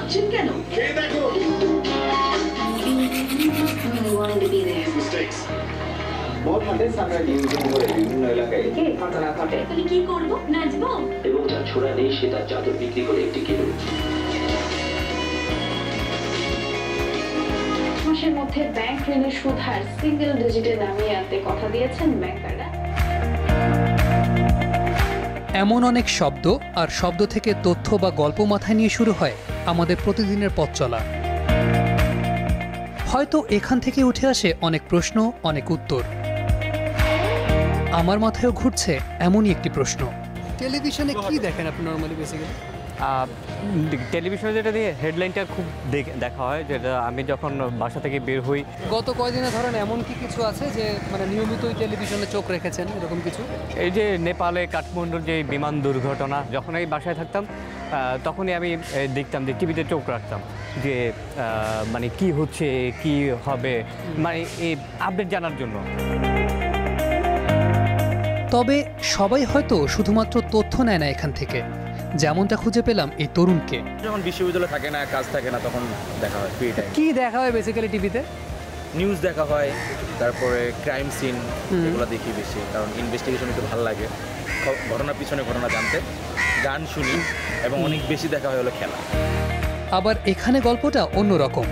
ভাবছেন কেন? খেয়ে দেখো। बहुत घंटे सामने न्यूज़ করে বিভিন্ন এলাকায় কে ঘটনা ঘটে? তাহলে কি করব? নাচবো? এবং যার ছোড়া নেই সে তার চাদর বিক্রি করে একটি কিলো। মাসের মধ্যে ব্যাংক ঋণের সুদ হার সিঙ্গেল ডিজিটে নামিয়ে আনতে কথা দিয়েছেন ব্যাংকাররা। এমন অনেক শব্দ আর শব্দ থেকে তথ্য বা গল্প মাথায় নিয়ে শুরু হয় আমাদের প্রতিদিনের পথ চলা। হয়তো এখান থেকে উঠে আসে অনেক প্রশ্ন, অনেক উত্তর। আমার মাথায়ও ঘুরছে এমনই একটি প্রশ্ন। টেলিভিশনে কি দেখেন আপনি নরমালি বেসিক্যালি? টেলিভিশনে যেটা দিয়ে হেডলাইনটা খুব দেখা হয়, যেটা আমি যখন বাসা থেকে বের হই। গত কয়দিনে ধরেন এমন কি কিছু আছে যে মানে নিয়মিতই টেলিভিশনে চোখ রেখেছেন এরকম কিছু? এই যে নেপালে কাঠমান্ডুর যে বিমান দুর্ঘটনা, যখন এই বাসায় থাকতাম তখনই আমি দেখতাম যে টিভিতে চোখ রাখতাম যে মানে কি হচ্ছে, কি হবে, মানে এই আপডেট জানার জন্য। তবে সবাই হয়তো শুধুমাত্র তথ্য নেয় না এখান থেকে, যেমনটা খুঁজে পেলাম এই তরুণকে। যখন বিশ্ববিদ্যালয় থাকে না, কাজ থাকে না, তখন দেখা হয় ফ্রি টাইম। কি দেখা হয় বেসিক্যালি টিভিতে? নিউজ দেখা হয়, তারপরে ক্রাইম সিন, এগুলো দেখি বেশি, কারণ ইনভেস্টিগেশন একটু ভালো লাগে, ঘটনার পিছনে ঘটনা জানতে। গান শুনি এবং অনেক বেশি দেখা হয় হলো খেলা। আবার এখানে গল্পটা অন্যরকম।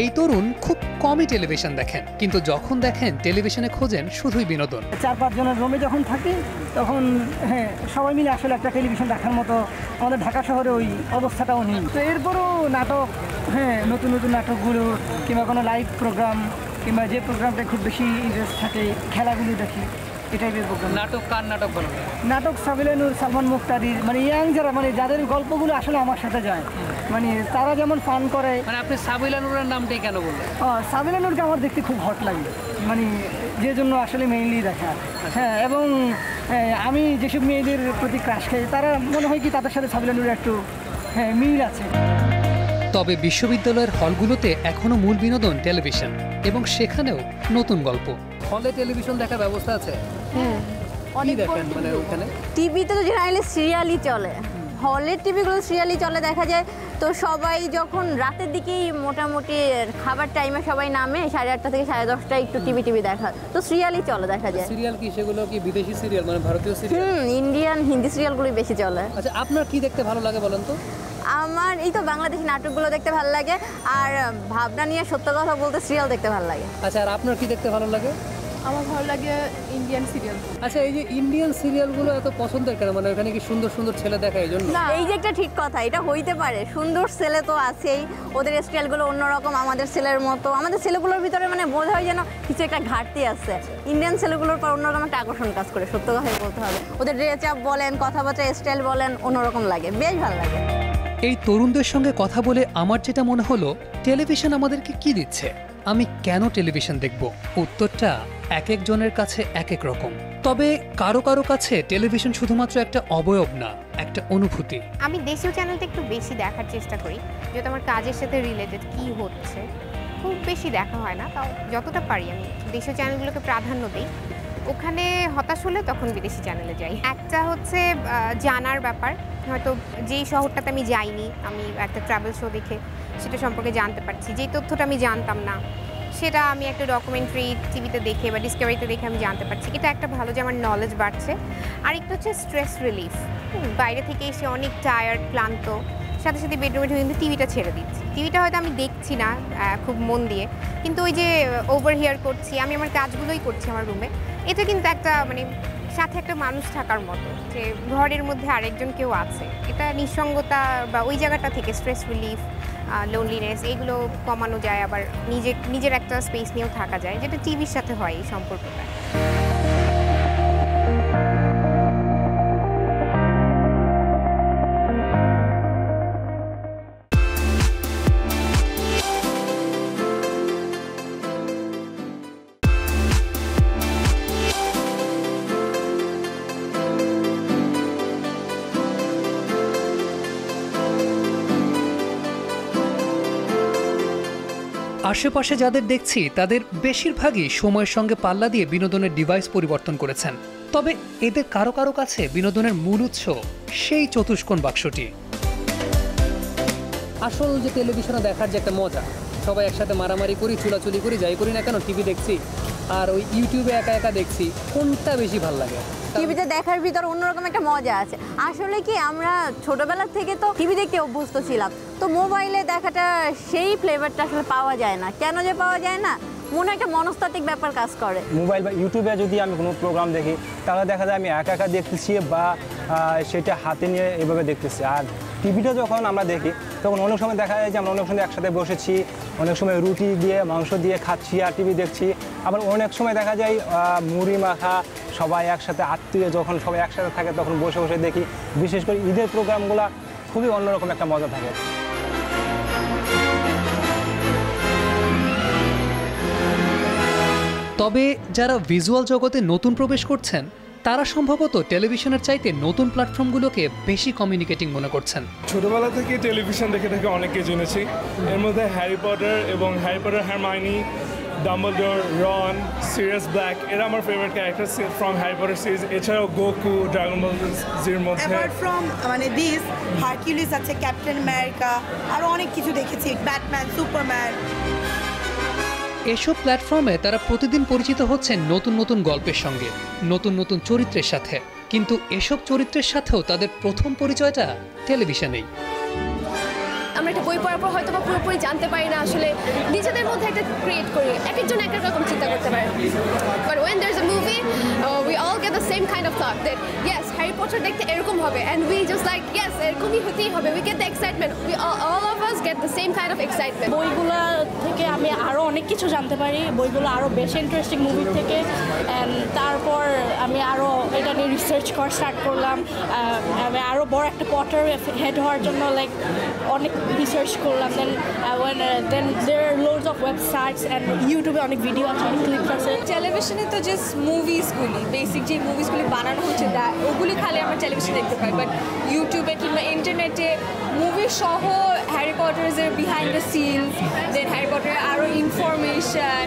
এই তরুণ খুব কমই টেলিভিশন দেখেন, কিন্তু যখন দেখেন টেলিভিশনে খোঁজেন শুধুই বিনোদন। 4-5 জনের রুমে যখন থাকি তখন সবাই মিলে আসলে একটা টেলিভিশন দেখার মতো আমাদের ঢাকা শহরে ওই অবস্থাটাও নেই। তো এরপরও নাটক, নতুন নতুন নাটকগুলো কিংবা কোনো লাইভ প্রোগ্রাম কিংবা যে প্রোগ্রামটা খুব বেশি ইন্টারেস্ট থাকে, খেলাগুলো দেখি, এই টাইপের প্রোগ্রাম। নাটক কার নাটক বলো? নাটক সাবিলা নূর, সালমান মুক্তাদির, মানে ইয়াং যারা, মানে যাদের গল্পগুলো আসলে আমার সাথে যায়, মানে তারা যেমন ফান করে। মানে আপনি সাবিলা নূরের নামটাই কেন বললেন? সাবিলা নূরকে আমার দেখতে খুব হট লাগে, মানে যে জন্য আসলে মেইনলি দেখা। এবং আমি যেসব মেয়েদের প্রতি ক্রাশ খাই, তারা মনে হয় কি তাদের সাথে সাবিলা নূরের একটু মিল আছে। তবে বিশ্ববিদ্যালয়ের হলগুলোতে এখনো মূল বিনোদন টেলিভিশন, এবং সেখানেও নতুন গল্প। হলে টেলিভিশন দেখার ব্যবস্থা আছে? অনেক দেখেন মানে ওখানে টিভিতে তো জেনারেলি সিরিয়ালই চলে, হলের টিভিগুলো সিরিয়ালই চলে দেখা যায়। তো সবাই যখন রাতের দিকেই মোটামুটি খাবার টাইমে সবাই নামে 8:30 থেকে 10:30 একটু টিভি দেখা, তো সিরিয়ালই চলে দেখা যায়। সিরিয়াল কি সেগুলো কি বিদেশি সিরিয়াল মানে ভারতীয় সিরিয়াল? ইন্ডিয়ান হিন্দি সিরিয়ালগুলোই বেশি চলে। আচ্ছা, আপনার কি দেখতে ভালো লাগে বলেন তো? আমার এই তো বাংলাদেশি নাটকগুলো দেখতে ভালো লাগে, আর ভাবনা নিয়ে সত্য কথা বলতে সিরিয়াল দেখতে ভালো লাগে। আচ্ছা, আর আপনার কি দেখতে ভালো লাগে? আমার ভালো লাগে ইন্ডিয়ান সিরিয়াল। আচ্ছা, এই যে ইন্ডিয়ান সিরিয়ালগুলো এত পছন্দের কেন? মানে ওখানে কি সুন্দর সুন্দর ছেলে দেখায় এই জন্য? এই যে একটা ঠিক কথা, এটা হইতে পারে। সুন্দর ছেলে তো আছেই, ওদের স্টাইলগুলো অন্যরকম, আমাদের ছেলের মতো। আমাদের ছেলেগুলোর ভিতরে মানে বোধ হয় যেন কিছু একটা ঘাটতি আছে। ইন্ডিয়ান ছেলেগুলোর পর অন্যরকম একটা আকর্ষণ কাজ করে, সত্য কথাই বলতে হবে। ওদের ড্রেস আপ বলেন, কথাবার্তা স্টাইল বলেন, অন্যরকম লাগে, বেশ ভালো লাগে। এই তরুণদের সঙ্গে কথা বলে আমার যেটা মনে হলো, টেলিভিশন আমাদেরকে কি দিচ্ছে, আমি কেন টেলিভিশন দেখব? উত্তরটা এক একজনের কাছে এক এক রকম। তবে কারো কারো কাছে টেলিভিশন শুধুমাত্র একটা অবয়ব না, একটা অনুভূতি। আমি দেশীয় চ্যানেলটা একটু বেশি দেখার চেষ্টা করি, যেহেতু আমার কাজের সাথে রিলেটেড কি হচ্ছে খুব বেশি দেখা হয় না, তাও যতটা পারি আমি দেশীয় চ্যানেলগুলোকে প্রাধান্য দিই। ওখানে হতাশ হলে তখন বিদেশি চ্যানেলে যাই। একটা হচ্ছে জানার ব্যাপার, হয়তো যেই শহরটাতে আমি যাইনি, আমি একটা ট্রাভেল শো দেখে সেটা সম্পর্কে জানতে পারছি, যেই তথ্যটা আমি জানতাম না সেটা আমি একটা ডকুমেন্টারি টিভিতে দেখে বা ডিসকভারিতে দেখে আমি জানতে পারছি। এটা একটা ভালো যে আমার নলেজ বাড়ছে। আর একটা হচ্ছে স্ট্রেস রিলিফ, বাইরে থেকে এসে অনেক টায়ার্ড, ক্লান্ত, সাথে সাথে বেডরুমে ঢুকে কিন্তু টিভিটা ছেড়ে দিচ্ছি। টিভিটা হয়তো আমি দেখছি না খুব মন দিয়ে, কিন্তু ওই যে ওভারহিয়ার করছি, আমি আমার কাজগুলোই করছি আমার রুমে। এটা কিন্তু একটা মানে সাথে একটা মানুষ থাকার মতো, যে ঘরের মধ্যে আরেকজন কেউ আছে। এটা নিঃসঙ্গতা বা ওই জায়গাটা থেকে স্ট্রেস রিলিফ, লোনলিনেস এগুলো কমানো যায়, আবার নিজের একটা স্পেস নিয়েও থাকা যায়, যেটা টিভির সাথে হয় এই সম্পর্কটা। আশেপাশে যাদের দেখছি তাদের বেশিরভাগই সময়ের সঙ্গে পাল্লা দিয়ে বিনোদনের ডিভাইস পরিবর্তন করেছেন। তবে এদের কারো কারো কাছে বিনোদনের মূল উৎস সেই চতুষ্কোণ বাক্সটি। আসল যে টেলিভিশনে দেখার যে একটা মজা, সবাই একসাথে মারামারি করি, চুলাচুলি করি, যাই করি না কেন, টিভি দেখছি আর ওই ইউটিউবে একা একা দেখছি, কোনটা বেশি ভালো লাগে? টিভিতে দেখার ভিতর অন্যরকম একটা মজা আছে। আসলে কি আমরা ছোটবেলা থেকে তো টিভি দেখতে অভ্যস্ত ছিলাম, তো মোবাইলে দেখাটা সেই ফ্লেভারটা আসলে পাওয়া যায় না। কেন যে পাওয়া যায় না, মনে একটা মনস্তাত্ত্বিক ব্যাপার কাজ করে। মোবাইল বা ইউটিউবে যদি আমি কোনো প্রোগ্রাম দেখি তাহলে দেখা যায় আমি একা একা দেখতেছি বা সেটা হাতে নিয়ে এভাবে দেখতেছি। আর টিভিটা যখন আমরা দেখি তখন অনেক সময় দেখা যায় যে আমরা অনেক সময় একসাথে বসেছি, অনেক সময় রুটি দিয়ে মাংস দিয়ে খাচ্ছি আর টিভি দেখছি। আবার অনেক সময় দেখা যায় মুড়ি মাখা সবাই একসাথে, আত্মীয় যখন সবাই একসাথে থাকে তখন বসে বসে দেখি। বিশেষ করে ঈদের প্রোগ্রামগুলো খুবই অন্যরকম একটা মজা থাকে। তবে যারা ভিজুয়াল জগতে নতুন প্রবেশ করছেন তারা সম্ভবত টেলিভিশনের চাইতে নতুন প্ল্যাটফর্মগুলোকে বেশি কমিউনিকেটিং মনে করছেন। ছোটবেলা থেকে টেলিভিশন দেখে দেখে অনেকে জেনেছি। এর মধ্যে হ্যারি পটার এবং হ্যারি পটার হারমাইনি, ডাম্বলডোর, রন, সিরিয়াস ব্ল্যাক এরা আমার favourite character from Harry Potter series. এছাড়াও গোকু, ড্রাগন বল জির মধ্যে অ্যাপার্ট ফ্রম মানে দিস হারকিউলিস আছে, ক্যাপ্টেন আমেরিকা, আরও অনেক কিছু দেখেছি, ব্যাটম্যান, সুপারম্যান। এসব প্ল্যাটফর্মে তারা প্রতিদিন পরিচিত হচ্ছেন নতুন নতুন গল্পের সঙ্গে, নতুন নতুন চরিত্রের সাথে। কিন্তু এসব চরিত্রের সাথেও তাদের প্রথম পরিচয়টা টেলিভিশনেই। আমরা একটা বই পড়ার পর হয়তো বা পুরোপুরি জানতে পারি না, আসলে নিজেদের মধ্যে একটা ক্রিয়েট করি, এক একজন এক এক রকম চিন্তা করতে পারে। But when there is a movie we all get the same kind of thought that yes Harry Potter দেখতে এরকম হবে, and we just like yes এরকমই হতেই হবে। We get the excitement, we all of us get the same kind of excitement. বইগুলো থেকে আমি আরও অনেক কিছু জানতে পারি, বইগুলো আরও বেশি ইন্টারেস্টিং মুভির থেকে। অ্যান্ড তারপর আমি আরও এটা নিয়ে রিসার্চ করা স্টার্ট করলাম। আমি আরও বড় একটা পটার হেড হওয়ার জন্য লাইক অনেক রিসার্চ করলাম। দেন দেয়ার আর লোডস অফ ওয়েবসাইটস অ্যান্ড ইউটিউবে অনেক ভিডিও আছে, অনেক ক্লিপস আছে। টেলিভিশনে তো জাস্ট মুভিসগুলি, বেসিক যে মুভিসগুলি বানানো হচ্ছে ওগুলি খালি আমরা টেলিভিশনে দেখতে পাই, বাট ইউটিউবে কিংবা ইন্টারনেটে মুভি সহ হ্যারি পটারের behind the scenes, then Harry পটারের আরও ইনফরমেশন,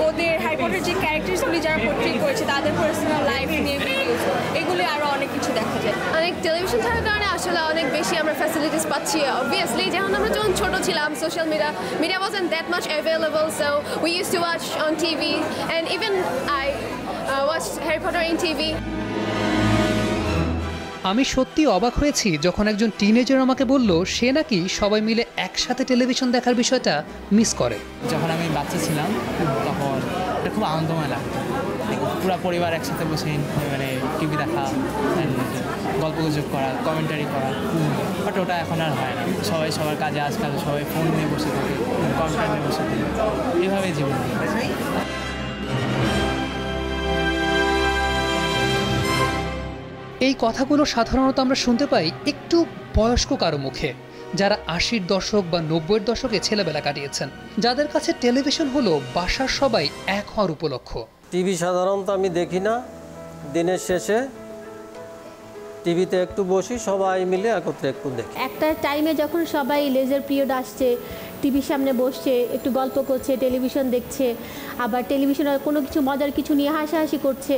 ওদের হ্যারি পটারের যে ক্যারেক্টার্সগুলি যারা পোর্ট্রে করেছে তাদের পার্সোনাল লাইফ নিয়ে ভিডিওস, এগুলি আরও অনেক কিছু দেখা যায়। অনেক টেলিভিশন থাকার কারণে আসলে অনেক বেশি আমরা ফ্যাসিলিটিস পাচ্ছি। অবভিয়াসলি যখন আমরা যখন ছোট ছিলাম, social media wasn't that much available, so we used to watch on TV, and even I watched Harry Potter in TV. আমি সত্যি অবাক হয়েছি যখন একজন টিনেজার আমাকে বলল সে নাকি সবাই মিলে একসাথে টেলিভিশন দেখার বিষয়টা মিস করে। যখন আমি বাচ্চা ছিলাম তখন এটা খুব আনন্দময় লাগতো, পুরো পরিবার একসাথে বসে মানে টিভি দেখা, গল্প গুজব করা, কমেন্টারি করা। বাট ওটা এখন আর হয় না, সবাই সবার কাজে, আজকাল সবাই ফোন নিয়ে বসে থাকে, কম্পিউটার নিয়ে বসে থাকে, এভাবেই জীবন। এই কথাগুলো সাধারণত আমরা শুনতে পাই একটু বয়স্ক কারো মুখে, যারা 80-র দশক বা 90-এর দশকে ছেলেবেলা কাটিয়েছেন, যাদের কাছে টেলিভিশন হলো বাসার সবাই এক হওয়ার উপলক্ষ। টিভি সাধারণত আমি দেখি না, দিনের শেষে টিভিতে একটু বসি, সবাই মিলে একত্রে একটু দেখি। একটা টাইমে যখন সবাই লেজার পিরিয়ড আসছে, টিভির সামনে বসছে, একটু গল্প করছে, টেলিভিশন দেখছে, আবার টেলিভিশনে কোনো কিছু মজার কিছু নিয়ে হাসাহাসি করছে,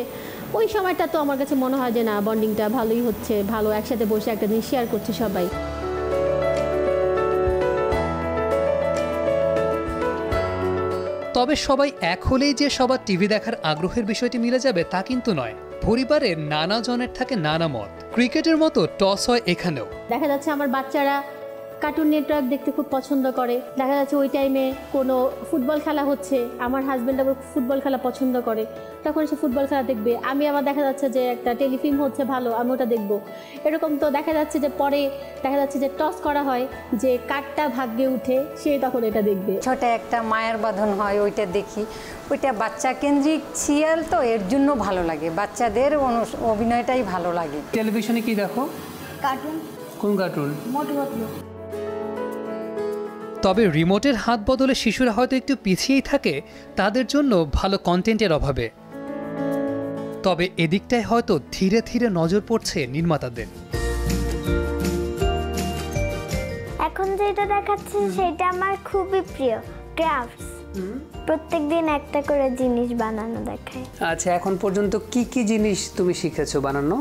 ওই সময়টা তো আমার কাছে মনে হয় যে না, বন্ডিংটা ভালোই হচ্ছে, ভালো একসাথে বসে একটা জিনিস শেয়ার করছে সবাই। তবে সবাই এক হলেই যে সবার টিভি দেখার আগ্রহের বিষয়টি মিলে যাবে তা কিন্তু নয়। পরিবারের নানা জনের থাকে নানা মত। ক্রিকেটের মতো টস হয় এখানেও। দেখা যাচ্ছে আমার বাচ্চারা কার্টুন নেটওয়ার্ক দেখতে খুব পছন্দ করে। দেখা যাচ্ছে ওই টাইমে কোনো ফুটবল খেলা হচ্ছে, আমার হাজব্যান্ড আবার ফুটবল খেলা পছন্দ করে, তখন সে ফুটবল খেলা দেখবে। আমি আবার দেখা যাচ্ছে যে একটা টেলিফিল্ম হচ্ছে ভালো, আমি ওটা দেখবো। এরকম তো দেখা যাচ্ছে যে পরে দেখা যাচ্ছে যে টস করা হয়, যে কাঠটা ভাগ্যে উঠে সে তখন এটা দেখবে। ছোট একটা মায়ের বাঁধন হয়, ওইটা দেখি। ওইটা বাচ্চা কেন্দ্রিক সিরিয়াল, তো এর জন্য ভালো লাগে, বাচ্চাদের অভিনয়টাই ভালো লাগে। টেলিভিশনে কি দেখো? কার্টুন। কোন কার্টুন? মোটু পাতলু। তবে রিমোটের হাত বদলে শিশুরা হয়তো একটু পিছিয়েই থাকে তাদের জন্য ভালো কন্টেন্টের অভাবে। তবে এদিকটায় হয়তো ধীরে ধীরে নজর পড়ছে নির্মাতাদের। এখন যেটা দেখাচ্ছে সেটা আমার খুবই প্রিয়, ক্রাফটস। প্রত্যেকদিন একটা করে জিনিস বানানো দেখায়। আচ্ছা, এখন পর্যন্ত কি কি জিনিস তুমি শিখেছো বানানো?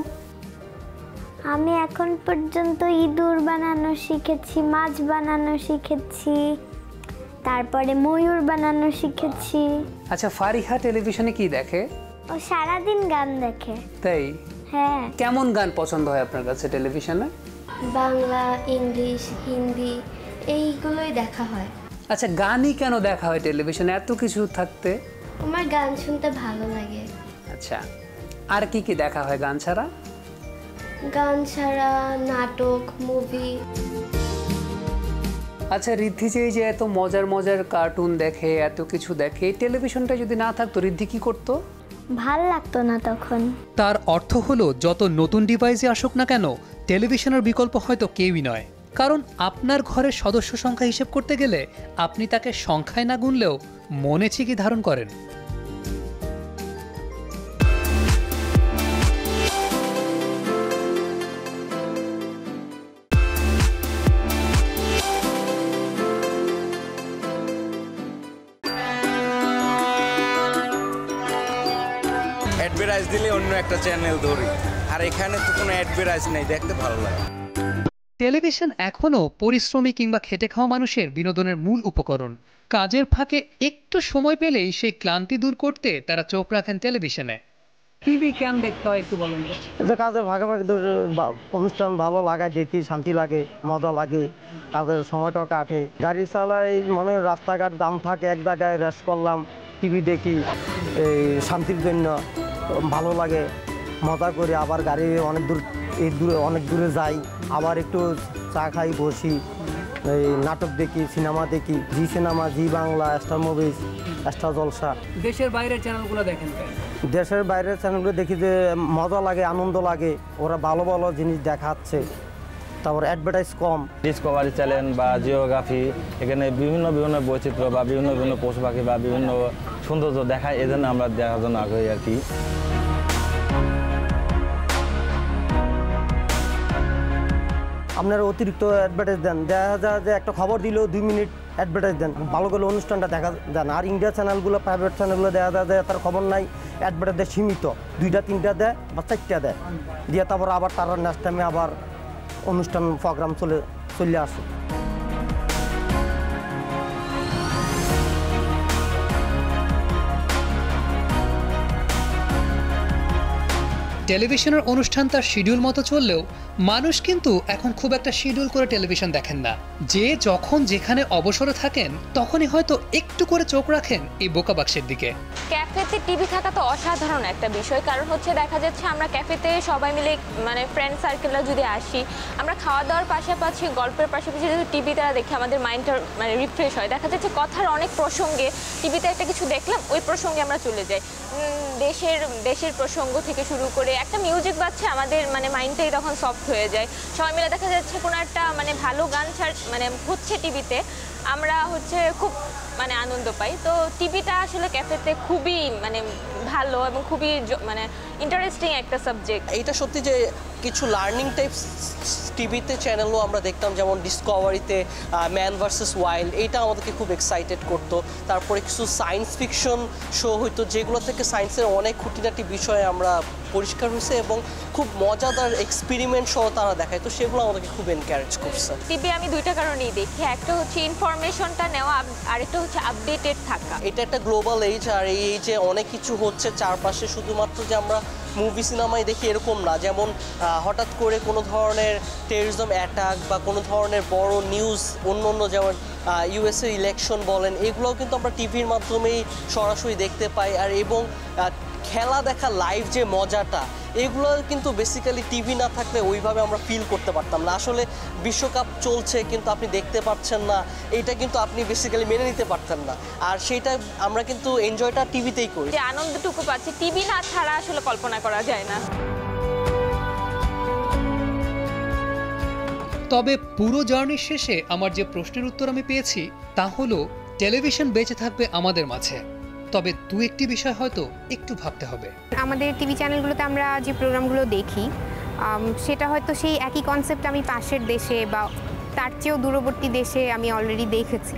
আমি এখন পর্যন্ত ইঁদুর বানানো শিখেছি, মাছ বানানো শিখেছি, তারপরে ময়ূর বানানো শিখেছি। আচ্ছা, ফারিহা টেলিভিশনে কি দেখে? ও সারাদিন গান দেখে। তাই? হ্যাঁ। কেমন গান পছন্দ হয় আপনার কাছে টেলিভিশনে? বাংলা, ইংলিশ, হিন্দি এইগুলোই দেখা হয়। আচ্ছা, গানই কেন দেখা হয় টেলিভিশনে এত কিছু থাকতে? আমার গান শুনতে ভালো লাগে। আচ্ছা, আর কি কি দেখা হয় গান ছাড়া? গান ছাড়া নাটক, মুভি। আচ্ছা, রিদ্ধি যে এত মজার মজার কার্টুন দেখে, এত কিছু দেখে, টেলিভিশনটা যদি না থাকতো রিদ্ধি কি করতো? ভাল লাগতো না তখন। তার অর্থ হলো যত নতুন ডিভাইসে আসুক না কেন, টেলিভিশনের বিকল্প হয়তো কেউই নয়। কারণ আপনার ঘরের সদস্য সংখ্যা হিসেব করতে গেলে আপনি তাকে সংখ্যায় না গুনলেও মনে ঠিকই ধারণ করেন। অ্যাডভার্টাইজ দিলে অন্য একটা চ্যানেল ধরি, আর এখানে তো কোনো অ্যাডভার্টাইজ নেই, দেখতে ভালো লাগে। টেলিভিশন এখনও পরিশ্রমী কিংবা খেটে খাওয়া মানুষের বিনোদনের মূল উপকরণ। কাজের ফাঁকে একটু সময় পেলেই সেই ক্লান্তি দূর করতে তারা চোখ রাখেন টেলিভিশনে। টিভি কেন দেখতে হয় একটু বলুন। যে কাজের ফাঁকে ফাঁকে অনুষ্ঠান ভালো লাগায়, দেখি শান্তি লাগে, মজা লাগে, কাজের সময়টা কাটে। গাড়ি চালাই মানে রাস্তাঘাট দাম থাকে, এক জায়গায় রেস্ট করলাম, টিভি দেখি, এই শান্তির জন্য ভালো লাগে, মজা করে। আবার গাড়ি অনেক দূরে যাই, আবার একটু চা খাই, বসি, এই নাটক দেখি, সিনেমা দেখি, জি সিনেমা, জি বাংলা, স্টার মুভিজ, স্টার জলসা। দেশের বাইরের চ্যানেলগুলো দেখেন? দেশের বাইরের চ্যানেলগুলো দেখি যে মজা লাগে, আনন্দ লাগে, ওরা ভালো ভালো জিনিস দেখাচ্ছে, তারপর অ্যাডভার্টাইজ কম। ডিসকভারি চ্যানেল বা জিওগ্রাফি, এখানে বিভিন্ন বিভিন্ন বৈচিত্র্য বা বিভিন্ন বিভিন্ন পশু পাখি বা বিভিন্ন সৌন্দর্য দেখায়, এজন্য আমরা দেখার জন্য আগ্রহী আর কি। আপনারা অতিরিক্ত অ্যাডভার্টাইজ দেন, দেখা যায় যে একটা খবর দিলেও 2 মিনিট অ্যাডভার্টাইজ দেন, ভালো করে অনুষ্ঠানটা দেখা দেন। আর ইন্ডিয়া চ্যানেলগুলো, প্রাইভেট চ্যানেলগুলো দেখা যায় যে তার খবর নাই, অ্যাডভার্টাইজ সীমিত, 2টা 3টা দেয় বা 4টা দেয়, দিয়ে তারপর আবার তার নেক্সট টাইমে আবার অনুষ্ঠান প্রোগ্রাম চলে আসে। টেলিভিশনের অনুষ্ঠান তার শিডিউল মতো চললেও মানুষ কিন্তু এখন খুব একটা শিডিউল করে টেলিভিশন দেখেন না। যে যখন যেখানে অবসরে থাকেন তখনই হয়তো একটু করে চোখ রাখেন এই বোকা বাক্সের দিকে। ক্যাফেতে টিভি থাকা তো অসাধারণ একটা বিষয়, কারণ হচ্ছে দেখা যাচ্ছে আমরা ক্যাফেতে সবাই মিলে মানে ফ্রেন্ড সার্কেলরা যদি আসি, আমরা খাওয়া দাওয়ার পাশাপাশি গল্পের পাশাপাশি যদি টিভি তারা দেখে আমাদের মাইন্ডটা মানে রিফ্রেশ হয়। দেখা যাচ্ছে কথার অনেক প্রসঙ্গে টিভিতে একটা কিছু দেখলাম, ওই প্রসঙ্গে আমরা চলে যাই, দেশের প্রসঙ্গ থেকে শুরু করে একটা মিউজিক বাজছে, আমাদের মানে মাইন্ডটাই তখন সফট হয়ে যায়। সবাই মিলে দেখা যাচ্ছে কোনো একটা মানে ভালো গান মানে হচ্ছে টিভিতে, আমরা হচ্ছে খুব মানে আনন্দ পাই। তো টিভিটা আসলে ক্যাফেতে খুবই মানে ভালো এবং খুবই মানে ইন্টারেস্টিং একটা সাবজেক্ট। এইটা সত্যি যে কিছু লার্নিং টাইপ টিভিতে চ্যানেলও আমরা দেখতাম, যেমন ডিসকভারিতে ম্যান ভার্সেস ওয়াইল্ড, এইটা আমাদেরকে খুব এক্সাইটেড করতো। তারপরে কিছু সায়েন্স ফিকশন শো হইতো, যেগুলো থেকে সায়েন্সের অনেক খুঁটিনাটি বিষয়ে আমরা পরিষ্কার হয়েছে এবং খুব মজাদার এক্সপেরিমেন্ট সহ তারা দেখায়, তো সেগুলো আমাদেরকে খুব এনকারেজ করছে। টিভি আমি দুইটা কারণেই দেখি, একটা হচ্ছে ইনফরমেশনটা নেওয়া, আরেকটা হচ্ছে আপডেটেড থাকা। এটা একটা গ্লোবাল এজ, আর এই এজে অনেক কিছু হচ্ছে চারপাশে, শুধুমাত্র যে আমরা মুভি সিনেমায় দেখি এরকম না। যেমন হঠাৎ করে কোনো ধরনের টেররিজম অ্যাটাক বা কোনো ধরনের বড় নিউজ, অন্য যেমন ইউএসএ ইলেকশন বলেন, এগুলোও কিন্তু আমরা টিভির মাধ্যমেই সরাসরি দেখতে পাই। আর এবং খেলা দেখা লাইভ যে মজাটা, এগুলো কিন্তু বেসিক্যালি টিভি না থাকলে ওইভাবে আমরা ফিল করতে পারতাম না। আসলে বিশ্বকাপ চলছে কিন্তু আপনি দেখতে পাচ্ছেন না, এইটা কিন্তু আপনি বেসিক্যালি মেনে নিতে পারতেন না। আর সেইটা আমরা কিন্তু এনজয়টা টিভিতেই করি, যে আনন্দটুকু পাচ্ছি টিভি না ছাড়া আসলে কল্পনা করা যায় না। তবে পুরো জার্নির শেষে আমার যে প্রশ্নের উত্তর আমি পেয়েছি তা হলো টেলিভিশন বেঁচে থাকবে আমাদের মাঝে, তবে দু একটি বিষয় হয়তো একটু ভাবতে হবে। আমাদের টিভি চ্যানেলগুলোতে আমরা যে প্রোগ্রামগুলো দেখি সেটা হয়তো সেই একই কনসেপ্ট আমি পাশের দেশে বা তার চেয়েও দূরবর্তী দেশে আমি অলরেডি দেখেছি,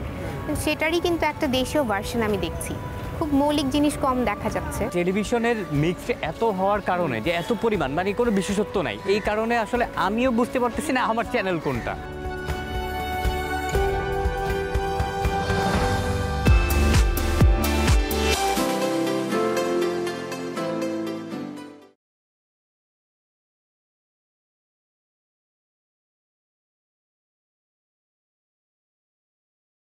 সেটারই কিন্তু একটা দেশীয় ভার্সন আমি দেখছি। খুব মৌলিক জিনিস কম দেখা যাচ্ছে। টেলিভিশনের মিক্স এত হওয়ার কারণে যে এত পরিমাণ মানে কোনো বিশেষত্ব নাই, এই কারণে আসলে আমিও বুঝতে পারতেছি না আমার চ্যানেল কোনটা।